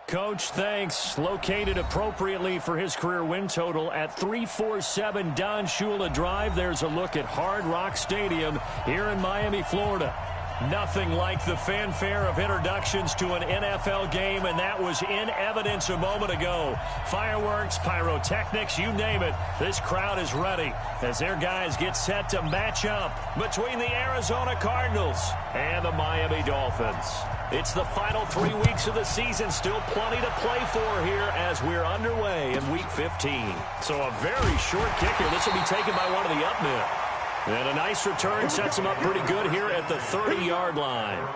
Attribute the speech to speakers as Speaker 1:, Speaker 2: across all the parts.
Speaker 1: Coach, thanks. Located appropriately for his career win total at 347 Don Shula Drive. There's a look at Hard Rock Stadium here in Miami, Florida. Nothing like the fanfare of introductions to an NFL game, and that was in evidence a moment ago. Fireworks, pyrotechnics, you name it. This crowd is ready as their guys get set to match up between the Arizona Cardinals and the Miami Dolphins. It's the final 3 weeks of the season. Still plenty to play for here as we're underway in Week 15. So a very short kicker. This will be taken by one of the up men. And a nice return sets him up pretty good here at the 30-yard line.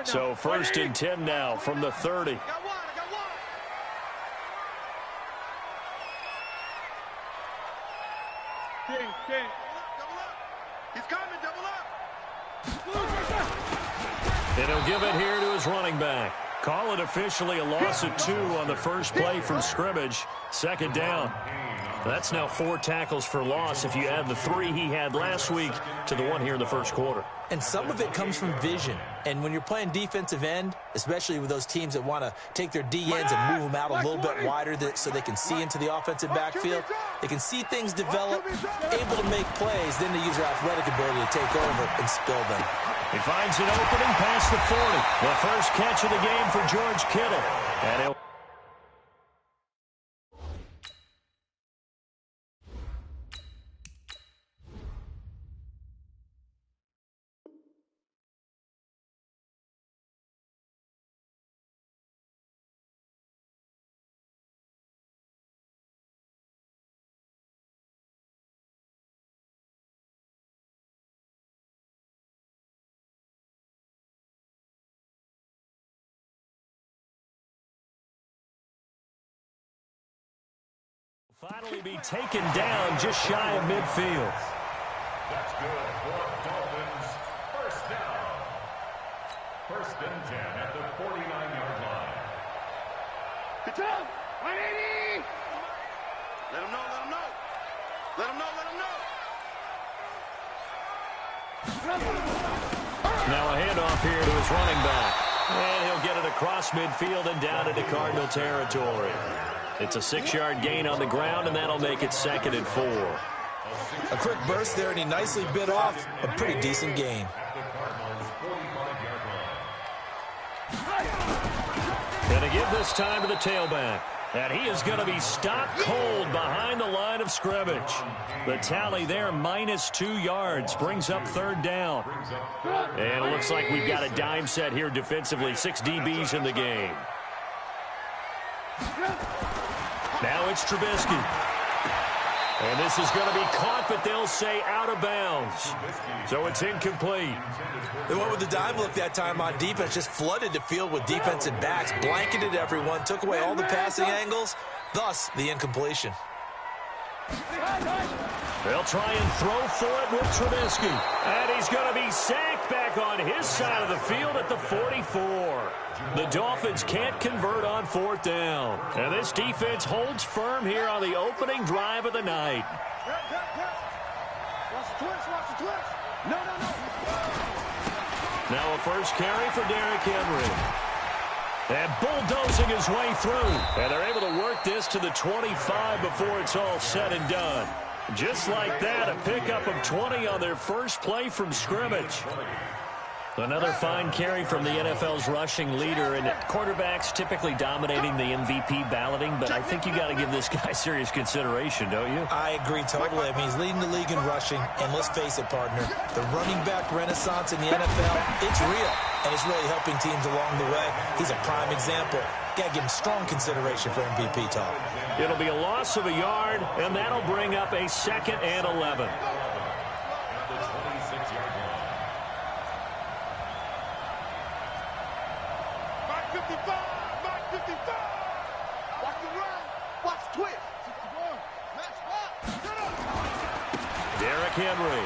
Speaker 1: So 1st and 10 now from the 30.
Speaker 2: Double up. He's coming, double up.
Speaker 1: And he'll give it here to his running back. Call it officially a loss of 2 on the first play from scrimmage. 2nd down. That's now 4 tackles for loss if you add the 3 he had last week to the 1 here in the first quarter.
Speaker 3: And some of it comes from vision. And when you're playing defensive end, especially with those teams that want to take their D-ends and move them out a little bit wider so they can see into the offensive backfield, they can see things develop, able to make plays, then they use their athletic ability to take over and spill them.
Speaker 1: He finds an opening past the 40. The first catch of the game for George Kittle. And he'll finally be taken down just shy of midfield.
Speaker 4: That's good for Dolphins. First down. 1st and 10 at the 49-yard line.
Speaker 2: Good job. 180. Let him know, let him know. Let him know, let him know.
Speaker 1: Now a handoff here to his running back. And he'll get it across midfield and down into Cardinal territory. It's a 6-yard gain on the ground, and that'll make it 2nd and 4.
Speaker 3: A quick burst there, and he nicely bit off a pretty decent gain.
Speaker 1: Gonna give this time to the tailback. And he is going to be stopped cold behind the line of scrimmage. The tally there, -2 yards, brings up 3rd down. And it looks like we've got a dime set here defensively. 6 DBs in the game. Now it's Trubisky. And this is going to be caught, but they'll say out of bounds. So it's incomplete.
Speaker 3: They went with the dime look that time on defense, just flooded the field with defensive backs, blanketed everyone, took away all the passing angles, thus the incompletion.
Speaker 1: They'll try and throw for it with Trubisky. And he's going to be sacked back on his side of the field at the 44. The Dolphins can't convert on 4th down. And this defense holds firm here on the opening drive of the night.
Speaker 2: Watch the twist, watch the twist. No.
Speaker 1: Now a first carry for Derrick Henry. And bulldozing his way through. And they're able to work this to the 25 before it's all said and done. Just like that, a pickup of 20 on their first play from scrimmage. Another fine carry from the NFL's rushing leader, and quarterbacks typically dominating the MVP balloting, but I think you got to give this guy serious consideration, don't you?
Speaker 3: I agree totally. I mean, he's leading the league in rushing, and let's face it, partner, the running back renaissance in the NFL, it's real, and it's really helping teams along the way. He's a prime example. Got to give him strong consideration for MVP talk.
Speaker 1: It'll be a loss of a yard, and that'll bring up a 2nd and 11.
Speaker 2: Watch twist.
Speaker 1: Derrick Henry.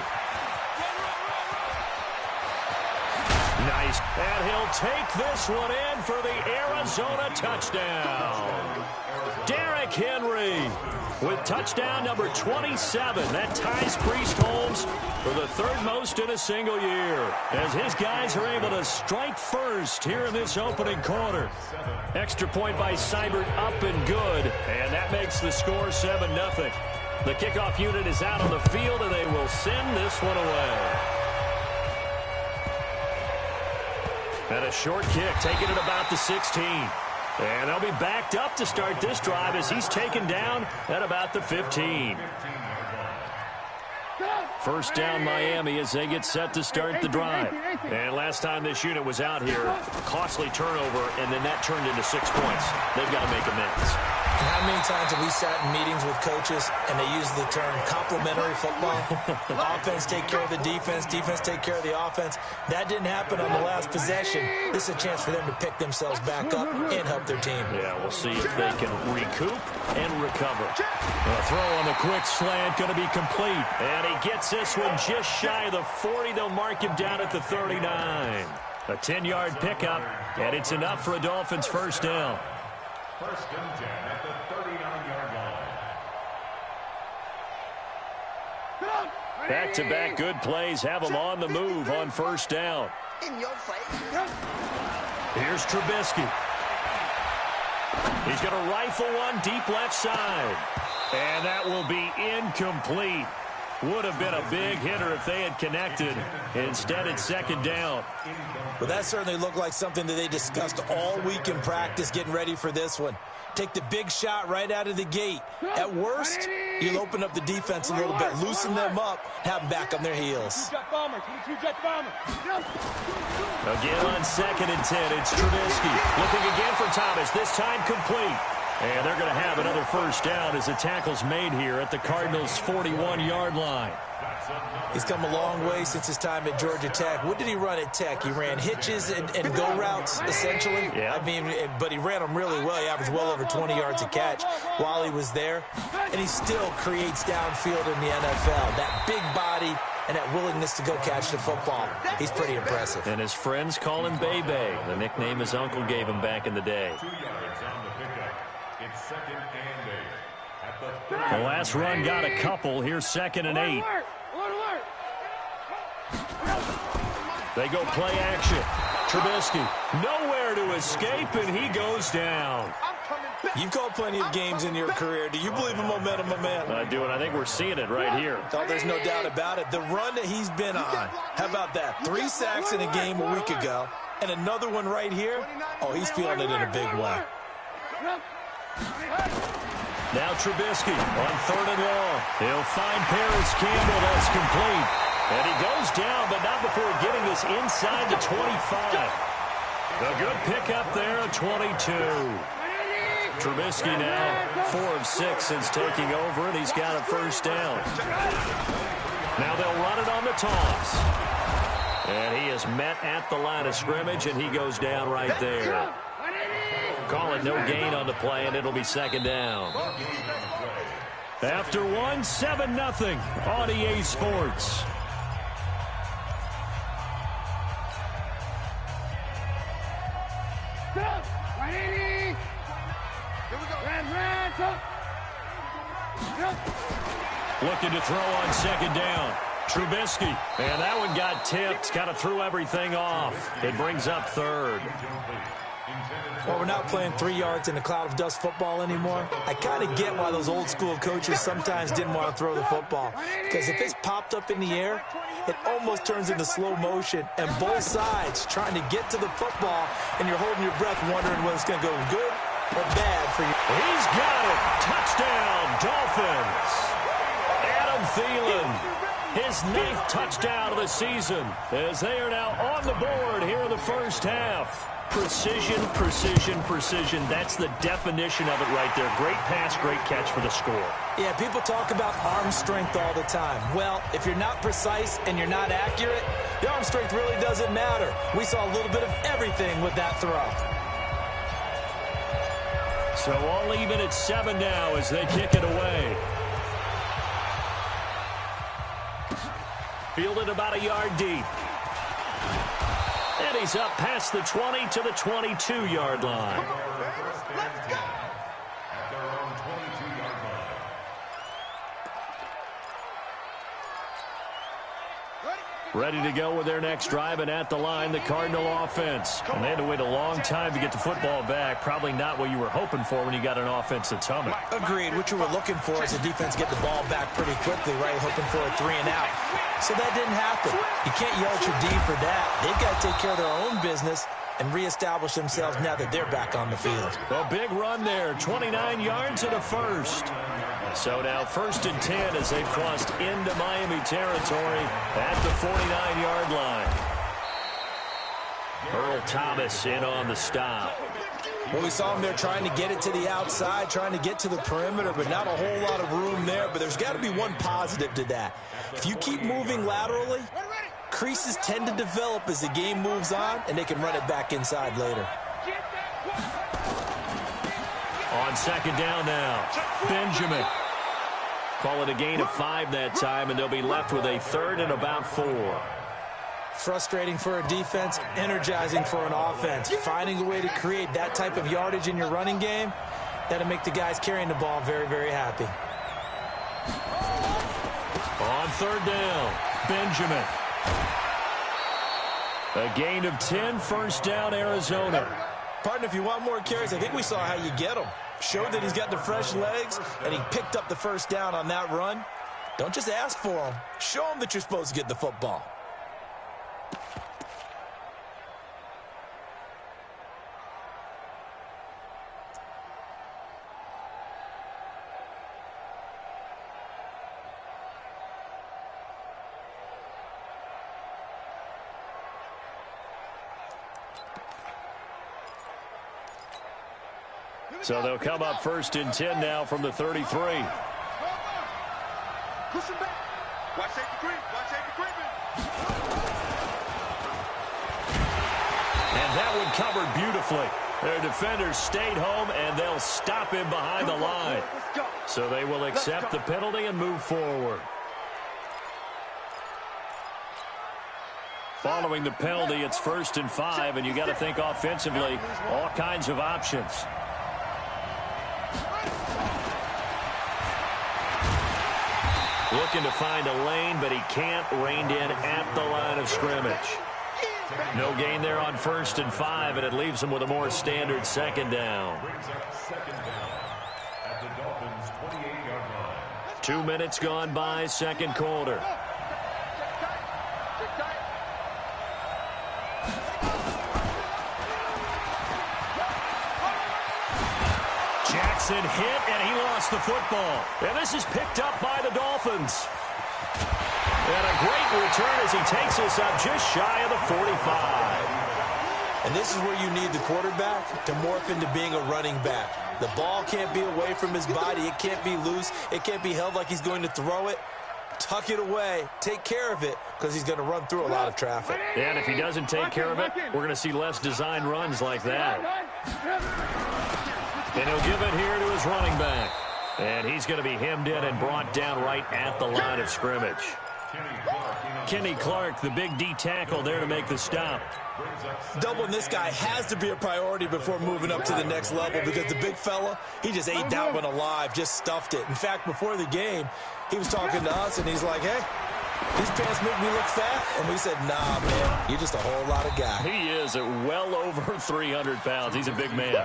Speaker 1: Nice. And he'll take this one in for the Arizona touchdown. Derrick Henry with touchdown number 27. That ties Priest Holmes for the third most in a single year, as his guys are able to strike first here in this opening quarter. Extra point by Seibert up and good, and that makes the score 7-0. The kickoff unit is out on the field, and they will send this one away. And a short kick, taking it about the 16. And they'll be backed up to start this drive as he's taken down at about the 15. First down Miami as they get set to start the drive. And last time this unit was out here, costly turnover, and then that turned into 6 points. They've got to make amends.
Speaker 3: And how many times have we sat in meetings with coaches and they use the term complementary football? Offense take care of the defense, defense take care of the offense. That didn't happen on the last possession. This is a chance for them to pick themselves back up and help their team.
Speaker 1: Yeah, we'll see if they can recoup and recover. A throw on the quick slant going to be complete. And he gets this one just shy of the 40. They'll mark him down at the 39. A 10-yard pickup, and it's enough for a Dolphins first down.
Speaker 4: First and 10 at the 39-yard line.
Speaker 1: Back-to-back good plays have them on the move on first down. Here's Trubisky. He's going to rifle one deep left side. And that will be incomplete. Would have been a big hitter if they had connected. Instead, it's second down.
Speaker 3: Well, that certainly looked like something that they discussed all week in practice getting ready for this one. Take the big shot right out of the gate. At worst, you'll open up the defense a little bit, loosen them up, have them back on their heels.
Speaker 1: Again on second and 10, it's Trubisky. Looking again for Thomas, this time complete. And they're going to have another first down as the tackle's made here at the Cardinals' 41-yard line.
Speaker 3: He's come a long way since his time at Georgia Tech. What did he run at Tech? He ran hitches and go routes, essentially.
Speaker 1: Yeah.
Speaker 3: I mean, but he ran them really well. He averaged well over 20 yards a catch while he was there. And he still creates downfield in the NFL. That big body and that willingness to go catch the football. He's pretty impressive.
Speaker 1: And his friends call him Bebe, the nickname his uncle gave him back in the day.
Speaker 4: 2 yards on the pickup. It's second and 8 at the 30.
Speaker 1: The last run got a couple. Here's second and 8. They go play action. Trubisky nowhere to escape, and he goes down.
Speaker 3: You've called plenty of games in your career. Do you believe in momentum, my man?
Speaker 1: I do, and I think we're seeing it right here.
Speaker 3: Oh, there's no doubt about it. The run that he's been on, how about that? 3 sacks in a game a week ago, and another one right here. Oh, he's feeling it in a big way.
Speaker 1: Now Trubisky on third and long. He'll find Paris Campbell. That's complete. And he goes down, but not before getting this inside the 25. A good pickup there at 22. Trubisky now 4 of 6 since taking over, and he's got a first down. Now they'll run it on the toss. And he is met at the line of scrimmage, and he goes down right there. Call it no gain on the play, and it'll be second down. After one, 7-0 on EA Sports. Looking to throw on second down. Trubisky. And that one got tipped. Kind of threw everything off. It brings up third.
Speaker 3: Well, we're not playing 3 yards in a cloud of dust football anymore. I kind of get why those old school coaches sometimes didn't want to throw the football. Because if it's popped up in the air, it almost turns into slow motion. And both sides trying to get to the football, and you're holding your breath wondering whether it's going to go good or bad for you.
Speaker 1: He's got it. Touchdown, Dolphins. Adam Thielen, his 9th touchdown of the season, as they are now on the board here in the first half. Precision, precision, precision. That's the definition of it right there. Great pass, great catch for the score.
Speaker 3: Yeah, people talk about arm strength all the time. Well, if you're not precise and you're not accurate, the arm strength really doesn't matter. We saw a little bit of everything with that throw.
Speaker 1: So all even at 7 now as they kick it away. Fielded about a yard deep. And rallies up past the 20 to the 22-yard line.
Speaker 4: Let's go! At their own 22-yard line.
Speaker 1: Ready to go with their next drive, and at the line, the Cardinal offense. And they had to wait a long time to get the football back. Probably not what you were hoping for when you got an offense that's humming.
Speaker 3: Agreed. What you were looking for is the defense get the ball back pretty quickly, right? Hoping for a 3 and out. So that didn't happen. You can't yell at your D for that. They've got to take care of their own business and reestablish themselves now that they're back on the field.
Speaker 1: A big run there, 29 yards and a first. So now 1st and 10 as they've crossed into Miami territory at the 49-yard line. Earl Thomas in on the stop.
Speaker 3: Well, we saw him there trying to get it to the outside, trying to get to the perimeter, but not a whole lot of room there. But there's got to be one positive to that. If you keep moving laterally, creases tend to develop as the game moves on, and they can run it back inside later.
Speaker 1: On 2nd down now, Benjamin. Call it a gain of 5 that time, and they'll be left with a 3rd and about 4.
Speaker 3: Frustrating for a defense, energizing for an offense. Finding a way to create that type of yardage in your running game, that'll make the guys carrying the ball very, very happy.
Speaker 1: On 3rd down, Benjamin. A gain of 10, 1st down, Arizona.
Speaker 3: Partner, if you want more carries, I think we saw how you get them. Showed that he's got the fresh legs, and he picked up the 1st down on that run. Don't just ask for him. Show him that you're supposed to get the football.
Speaker 1: So they'll come up 1st and 10 now from the 33.
Speaker 2: Push him back. Watch safety creep. Watch safety creeping.
Speaker 1: And that one covered beautifully. Their defenders stayed home, and they'll stop him behind the line. So they will accept the penalty and move forward. Following the penalty, it's 1st and 5, and you got to think offensively, all kinds of options. Looking to find a lane, but he can't. Reined in at the line of scrimmage. No gain there on 1st and 5, and it leaves him with a more standard 2nd down. 2 minutes gone by, 2nd quarter. Jackson hit, and he lost the football. And this is picked up by the Dolphins. And a great return as he takes us up just shy of the 45.
Speaker 3: And this is where you need the quarterback to morph into being a running back. The ball can't be away from his body. It can't be loose. It can't be held like he's going to throw it. Tuck it away. Take care of it, because he's going to run through a lot of traffic.
Speaker 1: And if he doesn't take care of it, we're going to see less design runs like that. And he'll give it here to his running back. And he's going to be hemmed in and brought down right at the line of scrimmage. Kenny Clark, the big D tackle there to make the stop.
Speaker 3: Doubling this guy has to be a priority before moving up to the next level, because the big fella, he just ate that one alive, just stuffed it. In fact, before the game, he was talking to us, and he's like, hey, these pants make me look fat. And we said, nah, man, you're just a whole lot of guy.
Speaker 1: He is at well over 300 pounds. He's a big man.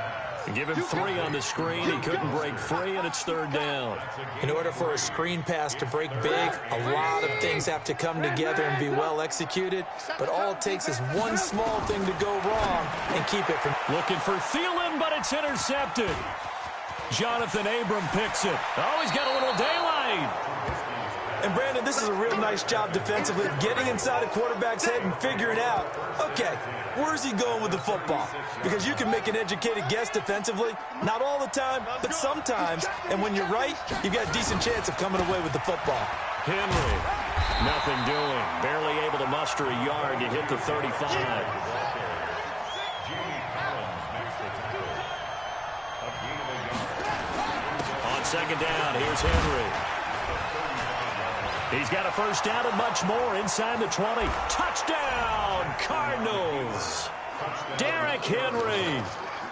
Speaker 1: Give him 3 on the screen. He couldn't break free, and it's 3rd down.
Speaker 3: In order for a screen pass to break big, a lot of things have to come together and be well executed. But all it takes is one small thing to go wrong and keep it from...
Speaker 1: Looking for Thielen, but it's intercepted. Jonathan Abram picks it. Oh, he's got a little daylight.
Speaker 3: And, Brandon, this is a real nice job defensively of getting inside a quarterback's head and figuring out, okay, where's he going with the football? Because you can make an educated guess defensively, not all the time, but sometimes. And when you're right, you've got a decent chance of coming away with the football.
Speaker 1: Henry, nothing doing. Barely able to muster a yard to hit the 35. On 2nd down, here's Henry. He's got a 1st down and much more inside the 20. Touchdown, Cardinals! Henry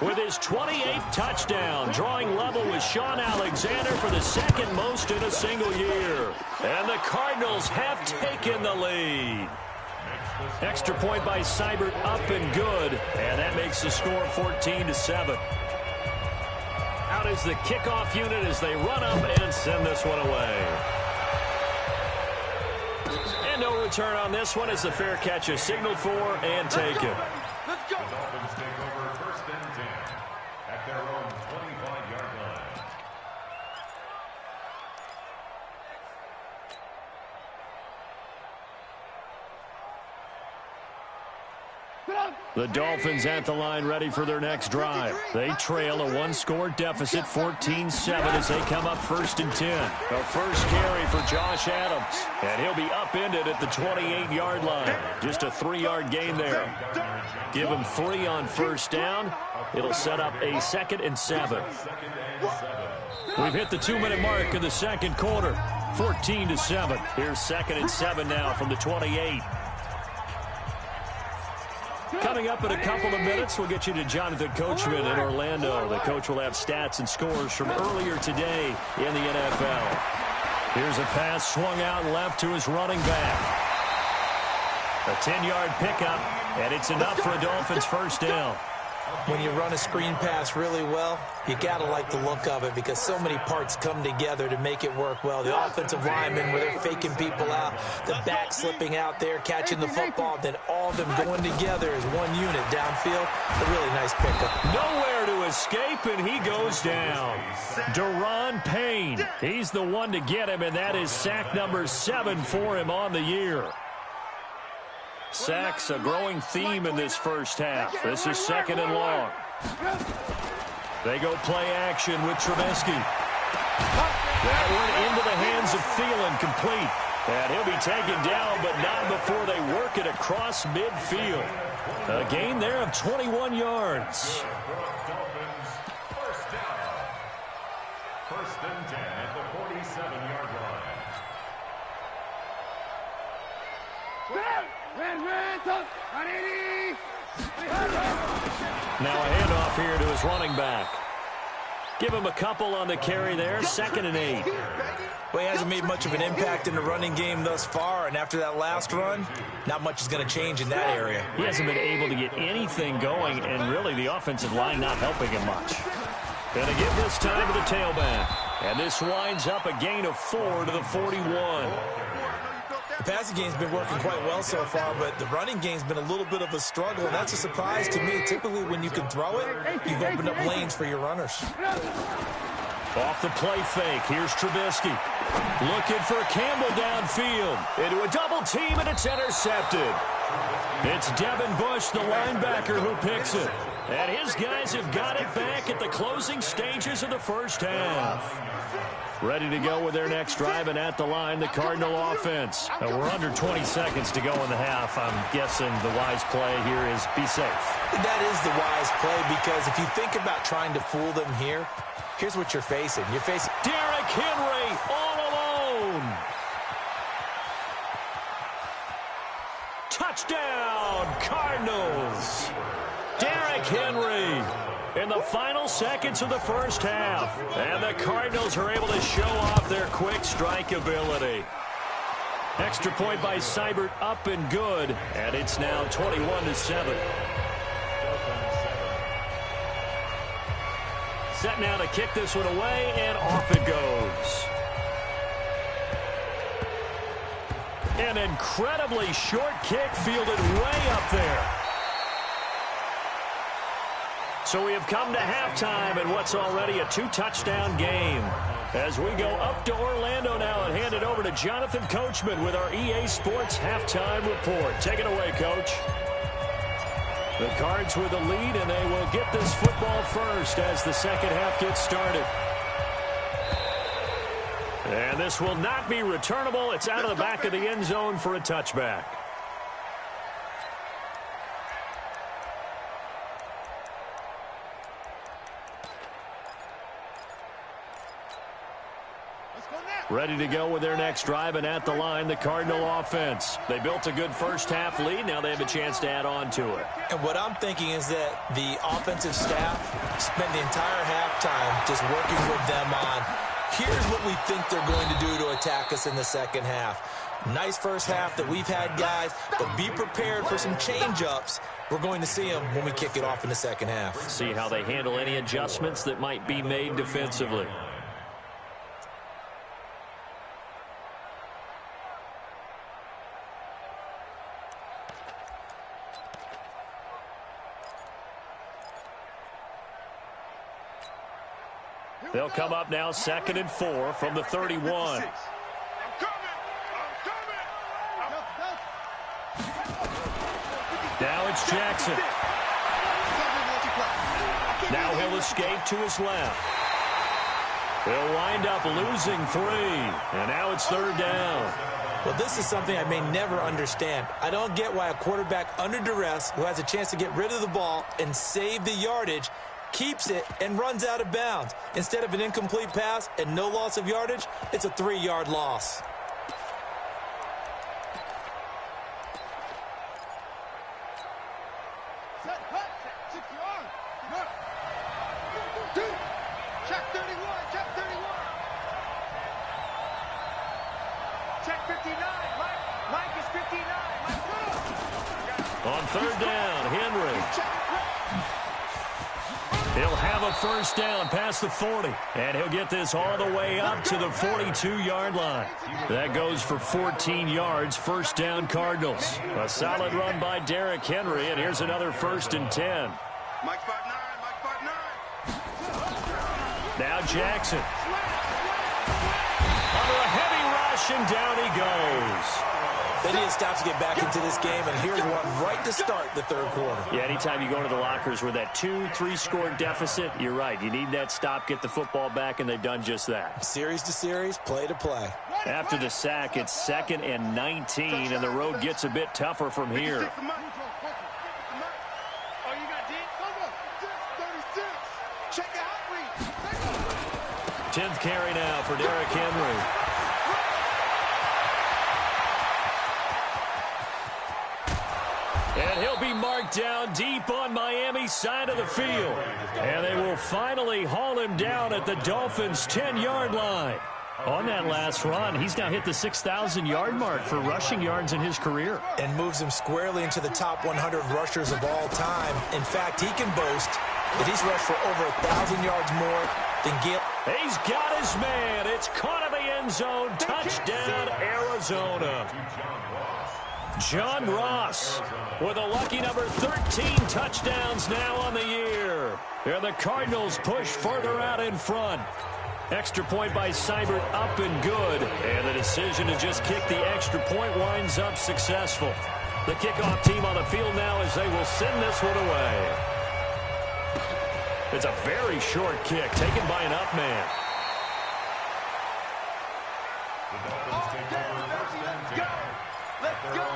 Speaker 1: with his 28th touchdown, drawing level with Sean Alexander for the second most in a single year. And the Cardinals have taken the lead. Extra point by Seibert, up and good, and that makes the score 14-7. Out is the kickoff unit as they run up and send this one away. And no return on this one as the fair catch is signaled for and taken.
Speaker 2: Let's go.
Speaker 4: The Dolphins take over 1st and 10 at their own 25-yard line.
Speaker 1: The Dolphins at the line ready for their next drive. They trail a one-score deficit, 14-7, as they come up 1st and 10. The first carry for Josh Adams, and he'll be upended at the 28-yard line. Just a 3-yard gain there. Give him 3 on 1st down. It'll set up a 2nd and 7. We've hit the 2-minute mark in the second quarter, 14-7. Here's 2nd and 7 now from the 28. Coming up in a couple of minutes, we'll get you to Jonathan Coachman in Orlando. The coach will have stats and scores from earlier today in the NFL. Here's a pass swung out left to his running back. A 10-yard pickup, and it's enough for a Dolphins first down.
Speaker 3: When you run a screen pass really well, you got to like the look of it because so many parts come together to make it work well. The offensive linemen, where they're faking people out, the back slipping out there, catching the football, then all of them going together as one unit downfield. A really nice pickup.
Speaker 1: Nowhere to escape, and he goes down. Deron Payne, he's the one to get him, and that is sack number 7 for him on the year. Sacks, a growing theme in this first half. This is 2nd and long. They go play action with Trubisky. That one into the hands of Thielen, complete. And he'll be taken down, but not before they work it across midfield. A gain there of 21 yards.
Speaker 4: Dolphins first down. 1st and 10 at the 47-yard line.
Speaker 1: Now a handoff here to his running back. Give him a couple on the carry there, 2nd and 8.
Speaker 3: Well, he hasn't made much of an impact in the running game thus far, and after that last run, not much is going to change in that area.
Speaker 1: He hasn't been able to get anything going, and really the offensive line not helping him much. Going to give this time to the tailback. And this winds up a gain of 4 to the 41.
Speaker 3: The passing game's been working quite well so far, but the running game's been a little bit of a struggle, and that's a surprise to me. Typically, when you can throw it, you've opened up lanes for your runners.
Speaker 1: Off the play fake, here's Trubisky. Looking for Campbell downfield. Into a double team, and it's intercepted. It's Devin Bush, the linebacker, who picks it. And his guys have got it back at the closing stages of the first half. Ready to go with their next drive, and at the line, the Cardinal offense. We're under 20 seconds to go in the half. I'm guessing the wise play here is be safe.
Speaker 3: That is the wise play, because if you think about trying to fool them here, here's what you're facing. You're facing
Speaker 1: Derrick Henry all alone. Touchdown, Cardinals. Derrick Henry in the final seconds of the first half. And the Cardinals are able to show off their quick strike ability. Extra point by Seibert, up and good. And it's now 21-7. Set now to kick this one away, and off it goes. An incredibly short kick fielded way up there. So we have come to halftime in what's already a 2-touchdown game. As we go up to Orlando now and hand it over to Jonathan Coachman with our EA Sports Halftime Report. Take it away, Coach. The Cards with the lead, and they will get this football first as the second half gets started. And this will not be returnable. It's out of the back of the end zone for a touchback.
Speaker 2: Let's go now.
Speaker 1: Ready to go with their next drive, and at the line, the Cardinal offense. They built a good first-half lead. Now they have a chance to add on to it.
Speaker 3: And what I'm thinking is that the offensive staff spent the entire halftime just working with them on, here's what we think they're going to do to attack us in the second half. Nice first half that we've had, guys, but be prepared for some change-ups. We're going to see them when we kick it off in the second half.
Speaker 1: See how they handle any adjustments that might be made defensively. They'll come up now 2nd and 4 from the 31. Now it's Jackson. Now he'll escape to his left. He'll wind up losing 3. And now it's 3rd down.
Speaker 3: Well, this is something I may never understand. I don't get why a quarterback under duress who has a chance to get rid of the ball and save the yardage keeps it and runs out of bounds. Instead of an incomplete pass and no loss of yardage, it's a 3-yard loss.
Speaker 2: Check 31, check 31. Check 59, Mike is 59.
Speaker 1: On 3rd down, Henry. He'll have a first down past the 40, and he'll get this all the way up to the 42-yard line. That goes for 14 yards, first down Cardinals. A solid run by Derrick Henry, and here's another 1st and 10.
Speaker 2: Mike spot 9, Mike spot 9.
Speaker 1: Now Jackson. Under a heavy rush, and down he goes.
Speaker 3: They need to stop to get back into this game, and here's one right to start the 3rd quarter.
Speaker 1: Yeah, anytime you go into the lockers with that 2-3 score deficit, you're right. You need that stop, get the football back, and they've done just that.
Speaker 3: Series to series, play to play.
Speaker 1: After the sack, it's 2nd and 19, and the road gets a bit tougher from here. 10th carry now for Derrick Henry. And he'll be marked down deep on Miami's side of the field. And they will finally haul him down at the Dolphins' 10-yard line. On that last run, he's now hit the 6,000-yard mark for rushing yards in his career.
Speaker 3: And moves him squarely into the top 100 rushers of all time. In fact, he can boast that he's rushed for over 1,000 yards more than Gil.
Speaker 1: He's got his man. It's caught in the end zone. Touchdown, Arizona. John Ross with a lucky number 13 touchdowns now on the year. And the Cardinals push further out in front. Extra point by Seibert up and good. And the decision to just kick the extra point winds up successful. The kickoff team on the field now as they will send this one away. It's a very short kick taken by an up man.
Speaker 2: Let's go.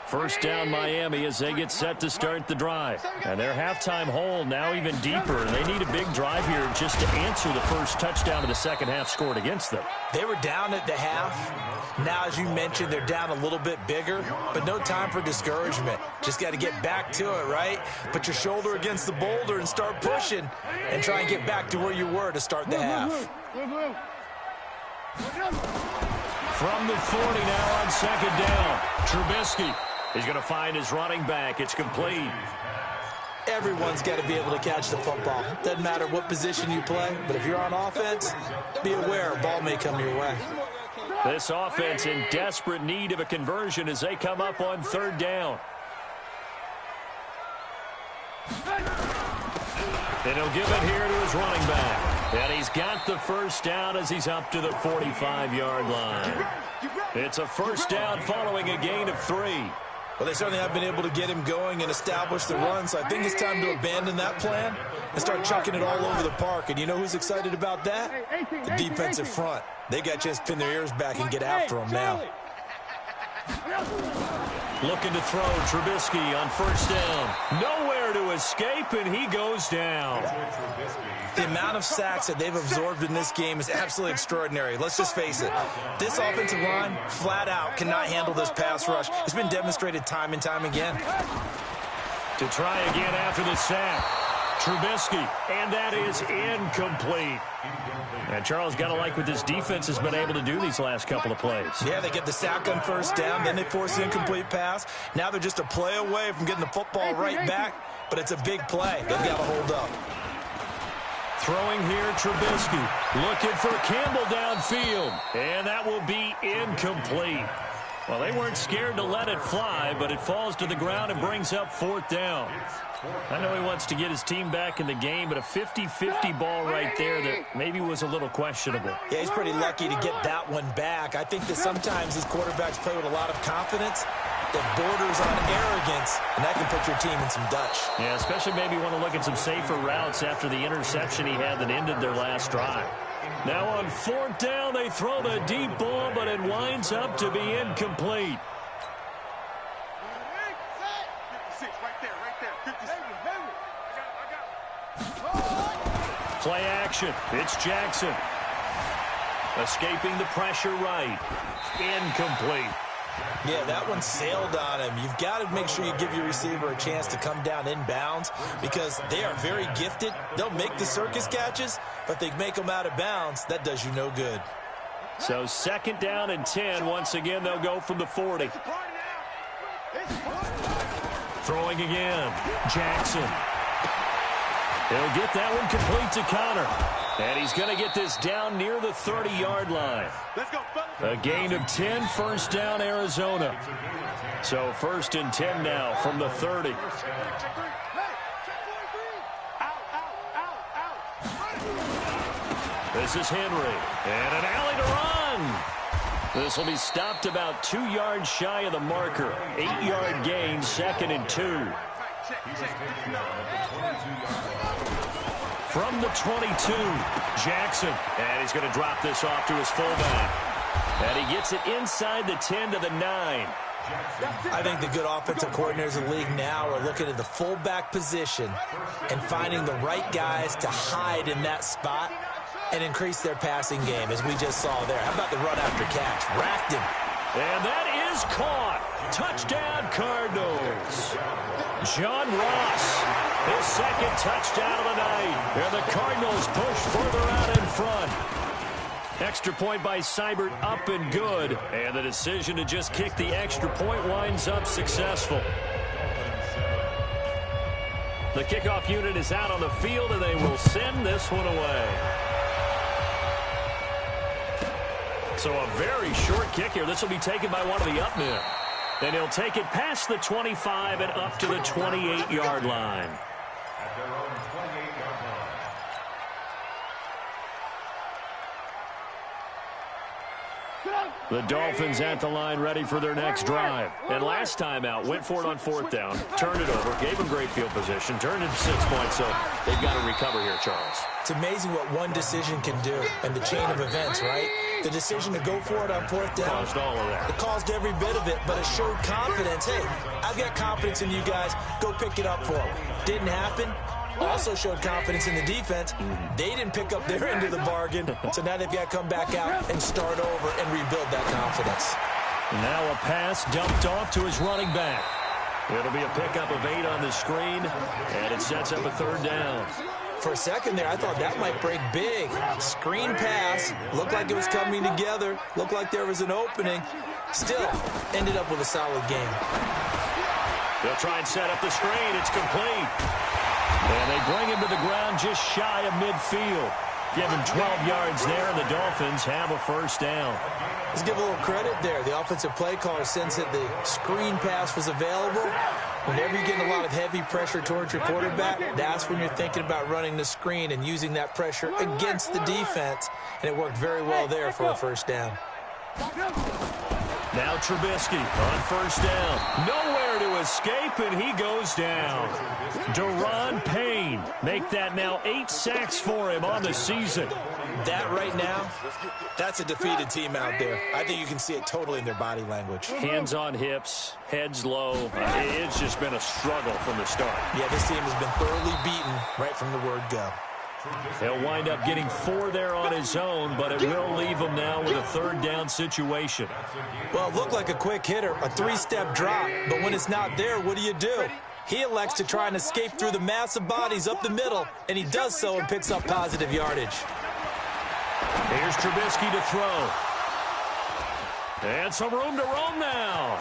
Speaker 1: First down Miami as they get set to start the drive. And their halftime hole now even deeper. And they need a big drive here just to answer the first touchdown of the second half scored against them.
Speaker 3: They were down at the half. Now, as you mentioned, they're down a little bit bigger, but no time for discouragement. Just got to get back to it, right? Put your shoulder against the boulder and start pushing and try and get back to where you were to start the half.
Speaker 1: From the 40 now on second down. Trubisky is going to find his running back. It's complete.
Speaker 3: Everyone's got to be able to catch the football. Doesn't matter what position you play, but if you're on offense, be aware a ball may come your way.
Speaker 1: This offense in desperate need of a conversion as they come up on third down. And he'll give it here to his running back. And he's got the first down as he's up to the 45-yard line. It's a first down following a gain of 3.
Speaker 3: Well, they certainly have been able to get him going and establish the run, so I think it's time to abandon that plan and start chucking it all over the park. And you know who's excited about that? The defensive front. They got to just pin their ears back and get after him now.
Speaker 1: Looking to throw. Trubisky on first down. Nowhere to escape, and he goes down.
Speaker 3: The amount of sacks that they've absorbed in this game is absolutely extraordinary. Let's just face it. This offensive line, flat out, cannot handle this pass rush. It's been demonstrated time and time again.
Speaker 1: To try again after the sack. Trubisky, and that is incomplete. And Charles, got to like what this defense has been able to do these last couple of plays.
Speaker 3: Yeah, they get the sack on first down, then they force the incomplete pass. Now they're just a play away from getting the football right back, but it's a big play. They've got to hold up.
Speaker 1: Throwing here, Trubisky. Looking for Campbell downfield, and that will be incomplete. Well, they weren't scared to let it fly, but it falls to the ground and brings up fourth down. I know he wants to get his team back in the game, but a 50-50 ball right there that maybe was a little questionable.
Speaker 3: Yeah, he's pretty lucky to get that one back. I think that sometimes these quarterbacks play with a lot of confidence that borders on arrogance, and that can put your team in some Dutch.
Speaker 1: Yeah, especially maybe want to look at some safer routes after the interception he had that ended their last drive. Now on fourth down, they throw the deep ball, but it winds up to be incomplete. Play action. It's Jackson. Escaping the pressure right. Incomplete.
Speaker 3: Yeah, that one sailed on him. You've got to make sure you give your receiver a chance to come down inbounds because they are very gifted. They'll make the circus catches, but they make them out of bounds. That does you no good.
Speaker 1: So second down and 10. Once again, they'll go from the 40. Throwing again. Jackson. He'll get that one complete to Connor. And he's going to get this down near the 30-yard line. A gain of 10, first down, Arizona. So first and 10 now from the 30. This is Henry. And an alley to run. This will be stopped about 2 yards shy of the marker. 8-yard gain, second and 2. From the 22, Jackson. And he's going to drop this off to his fullback. And he gets it inside the 10 to the 9.
Speaker 3: I think the good offensive coordinators in the league now are looking at the fullback position and finding the right guys to hide in that spot and increase their passing game, as we just saw there. How about the run after catch? Racked him.
Speaker 1: And that is caught. Touchdown, Cardinals. John Ross, his second touchdown of the night. And the Cardinals push further out in front. Extra point by Seibert, up and good. And the decision to just kick the extra point winds up successful. The kickoff unit is out on the field, and they will send this one away. So a very short kick here. This will be taken by one of the up men. And he'll take it past the 25 and up to the 28-yard line.
Speaker 4: At their own 28-yard line.
Speaker 1: The Dolphins at the line ready for their next drive. And last time out, went for it on fourth down, turned it over, gave them great field position, turned it to 6 points, so they've got to recover here, Charles.
Speaker 3: It's amazing what one decision can do and the chain of events, right? The decision to go for it on fourth down.
Speaker 1: Caused all of that.
Speaker 3: It caused every bit of it, but it showed confidence. Hey, I've got confidence in you guys. Go pick it up for them. Didn't happen. Also showed confidence in the defense. They didn't pick up their end of the bargain, so now they've got to come back out and start over and rebuild that confidence.
Speaker 1: Now a pass dumped off to his running back. It'll be a pickup of 8 on the screen, and it sets up a third down.
Speaker 3: For a second there, I thought that might break big. Screen pass, looked like it was coming together, looked like there was an opening. Still, ended up with a solid game.
Speaker 1: They'll try and set up the screen. It's complete. And they bring him to the ground just shy of midfield. Give him 12 yards there, and the Dolphins have a first down.
Speaker 3: Let's give a little credit there. The offensive play caller sensed that the screen pass was available. Whenever you're getting a lot of heavy pressure towards your quarterback, that's when you're thinking about running the screen and using that pressure against the defense. And it worked very well there for a first down.
Speaker 1: Now Trubisky on first down. Nowhere to escape, and he goes down. Daron Payne, make that now 8 sacks for him on the season.
Speaker 3: That right now, that's a defeated team out there. I think you can see it totally in their body language.
Speaker 1: Hands on hips, heads low. It's just been a struggle from the start.
Speaker 3: Yeah, this team has been thoroughly beaten right from the word go.
Speaker 1: He'll wind up getting 4 there on his own, but it will leave him now with a 3rd down situation.
Speaker 3: Well, it looked like a quick hitter, a 3-step drop, but when it's not there, what do? He elects to try and escape through the massive bodies up the middle, and he does so and picks up positive yardage.
Speaker 1: Here's Trubisky to throw. And some room to roam now.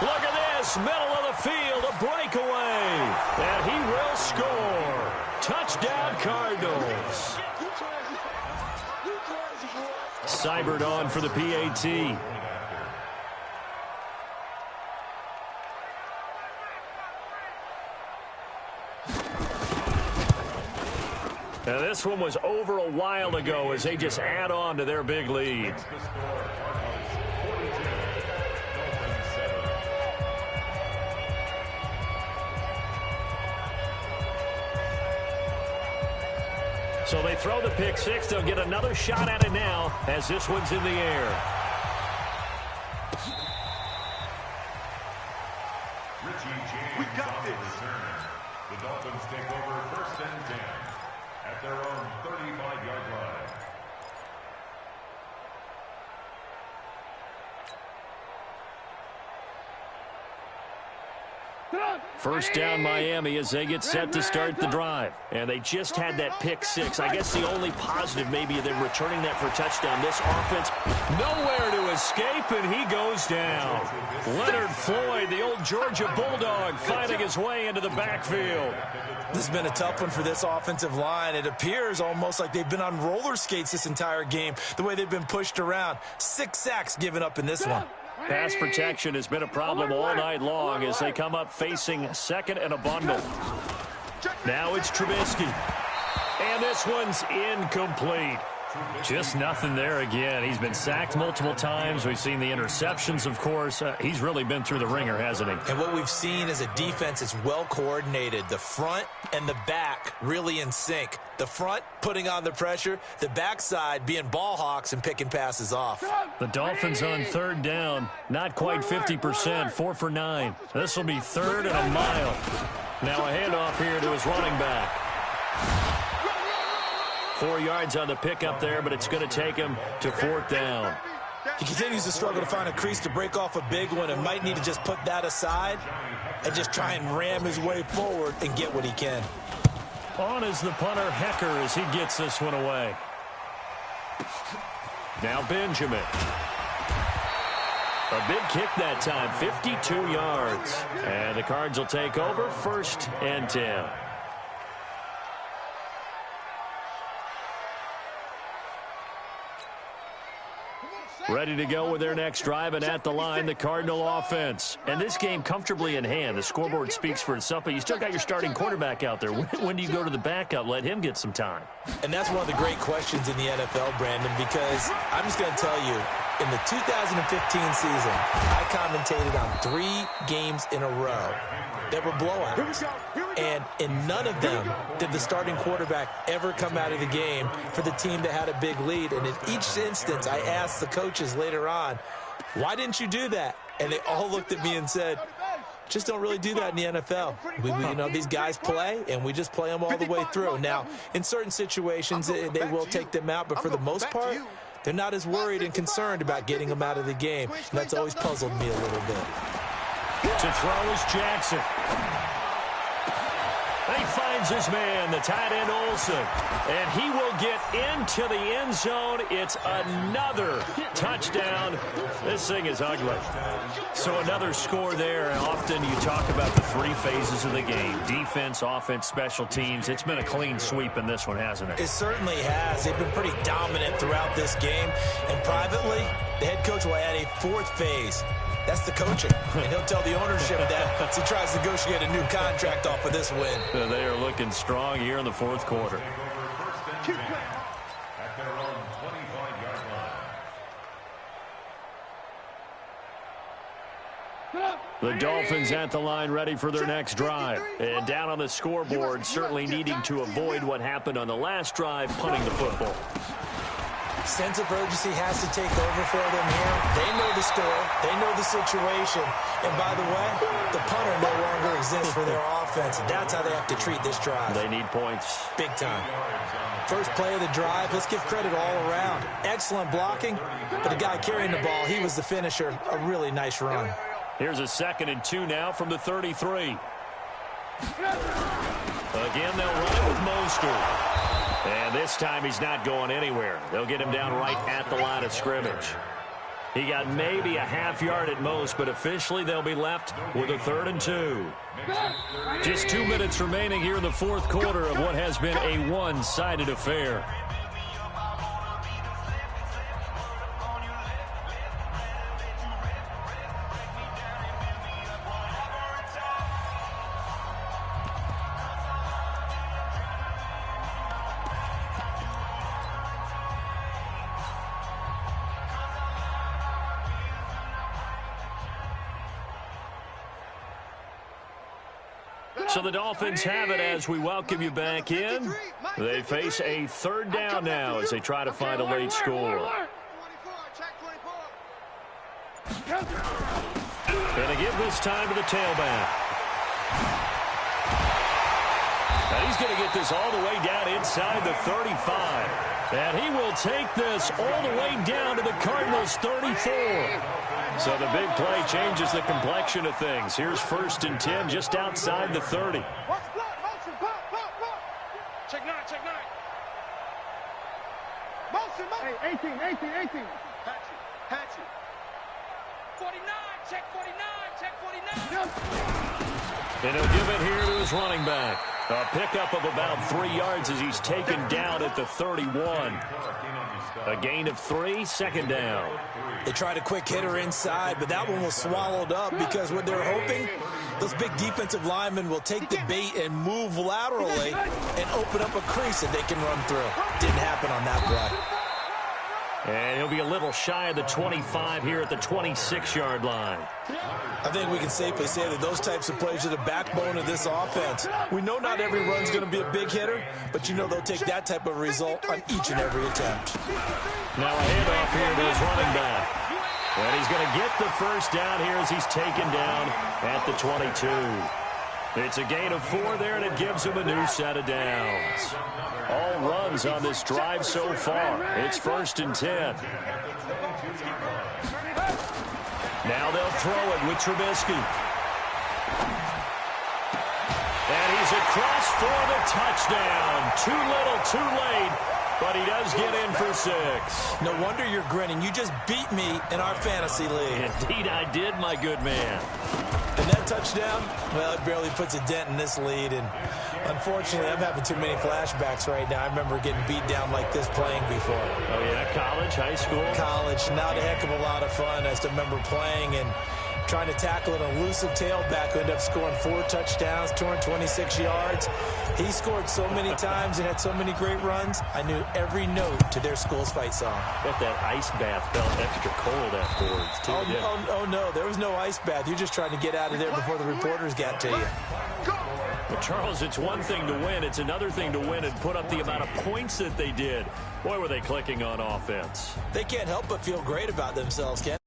Speaker 1: Look at this, middle of the field, a breakaway. And he will score. Touchdown, Cardinals. Seibert on for the PAT. Now this one was over a while ago as they just add on to their big lead. So they throw the pick six. They'll get another shot at it now as this one's in the air.
Speaker 4: We got this. The Dolphins take over 1st and 10 at their own 35-yard line.
Speaker 1: First down Miami as they get set to start the drive. And they just had that pick six. I guess the only positive maybe of them returning that for a touchdown. This offense, nowhere to escape, and he goes down. Leonard Floyd, the old Georgia Bulldog, fighting his way into the backfield.
Speaker 3: This has been a tough one for this offensive line. It appears almost like they've been on roller skates this entire game, the way they've been pushed around. 6 sacks given up in this one.
Speaker 1: Pass protection has been a problem all night long as they come up facing second and a bundle. Now it's Trubisky. And this one's incomplete. Just nothing there again. He's been sacked multiple times. We've seen the interceptions, of course. He's really been through the ringer, hasn't he?
Speaker 3: And what we've seen is a defense that's well coordinated. The front and the back really in sync. The front putting on the pressure, the backside being ball hawks and picking passes off.
Speaker 1: The Dolphins on 3rd down, not quite 50%, 4 for 9. This will be 3rd and a mile. Now a handoff here to his running back. 4 yards on the pickup there, but it's going to take him to 4th down.
Speaker 3: He continues to struggle to find a crease to break off a big one and might need to just put that aside and just try and ram his way forward and get what he can.
Speaker 1: On is the punter, Hecker, as he gets this one away. Now Benjamin. A big kick that time, 52 yards. And the Cards will take over 1st and 10. Ready to go with their next drive, and at the line, the Cardinal offense. And this game comfortably in hand. The scoreboard speaks for itself, but you still got your starting quarterback out there. When do you go to the backup? Let him get some time.
Speaker 3: And that's one of the great questions in the NFL, Brandon, because I'm just going to tell you, in the 2015 season, I commentated on 3 games in a row that were blowouts. And in none of them did the starting quarterback ever come out of the game for the team that had a big lead. And in each instance, I asked the coaches later on, why didn't you do that? And they all looked at me and said, just don't really do that in the NFL. You know, these guys play, and we just play them all the way through. Now, in certain situations, they will take them out, but for the most part, they're not as worried and concerned about getting them out of the game. And that's always puzzled me a little bit.
Speaker 1: To throw is Jackson. He finds his man, the tight end Olsen, and he will get into the end zone. It's another touchdown. This thing is ugly. So another score there. Often you talk about the 3 phases of the game: defense, offense, special teams. It's been a clean sweep in this one, hasn't it?
Speaker 3: It certainly has. They've been pretty dominant throughout this game. And privately, the head coach will add a 4th phase. That's the coaching. And he'll tell the ownership that as he tries to negotiate a new contract off of this win.
Speaker 1: They are looking strong here in the 4th quarter.
Speaker 4: At their own 25-yard line.
Speaker 1: The Dolphins at the line ready for their next drive. And down on the scoreboard, certainly needing to avoid what happened on the last drive, punting the football.
Speaker 3: Sense of urgency has to take over for them here. They know the score. They know the situation. And by the way, the punter no longer exists for their offense. And that's how they have to treat this drive.
Speaker 1: They need points.
Speaker 3: Big time. First play of the drive, let's give credit all around. Excellent blocking, but the guy carrying the ball, he was the finisher. A really nice run.
Speaker 1: Here's a 2nd and 2 now from the 33. Again, they'll run it with Mostert. And this time he's not going anywhere. They'll get him down right at the line of scrimmage. He got maybe a half yard at most, but officially they'll be left with a 3rd and 2. Just 2 minutes remaining here in the 4th quarter of what has been a one-sided affair. So the Dolphins have it as we welcome you back in. They face a 3rd down now as they try to find a late score. And they give this time to the tailback. And he's going to get this all the way down inside the 35. And he will take this all the way down to the Cardinals' 34. So the big play changes the complexion of things. Here's 1st and 10 just outside the 30.
Speaker 2: Check 9, check 9. Motion. Hey, 18. Hatchet. 49, check 49.
Speaker 1: And he'll give it here to his running back. A pickup of about 3 yards as he's taken down at the 31. A gain of 3, 2nd down.
Speaker 3: They tried a quick hitter inside, but that one was swallowed up because what they're hoping, those big defensive linemen will take the bait and move laterally and open up a crease that they can run through. Didn't happen on that play.
Speaker 1: And he'll be a little shy of the 25 here at the 26-yard line.
Speaker 3: I think we can safely say that those types of plays are the backbone of this offense. We know not every run's going to be a big hitter, but you know they'll take that type of result on each and every attempt.
Speaker 1: Now a handoff here to his running back. And he's going to get the 1st down here as he's taken down at the 22. It's a gain of 4 there, and it gives him a new set of downs. All runs on this drive so far. It's 1st and 10. Now they'll throw it with Trubisky. And he's across for the touchdown. Too little, too late. But he does get in for 6.
Speaker 3: No wonder you're grinning. You just beat me in our fantasy league.
Speaker 1: Indeed I did, my good man.
Speaker 3: And that touchdown, well, it barely puts a dent in this lead. And unfortunately, I'm having too many flashbacks right now. I remember getting beat down like this playing before.
Speaker 1: Oh, yeah? College, high school?
Speaker 3: College. Not a heck of a lot of fun. I just remember playing and trying to tackle an elusive tailback who ended up scoring 4 touchdowns, 226 yards. He scored so many times and had so many great runs, I knew every note to their school's fight song.
Speaker 1: Bet that ice bath felt extra cold afterwards, too.
Speaker 3: Oh, no, there was no ice bath. You're just trying to get out of there before the reporters got to you.
Speaker 1: But Charles, it's one thing to win. It's another thing to win and put up the amount of points that they did. Boy, were they clicking on offense.
Speaker 3: They can't help but feel great about themselves, Ken.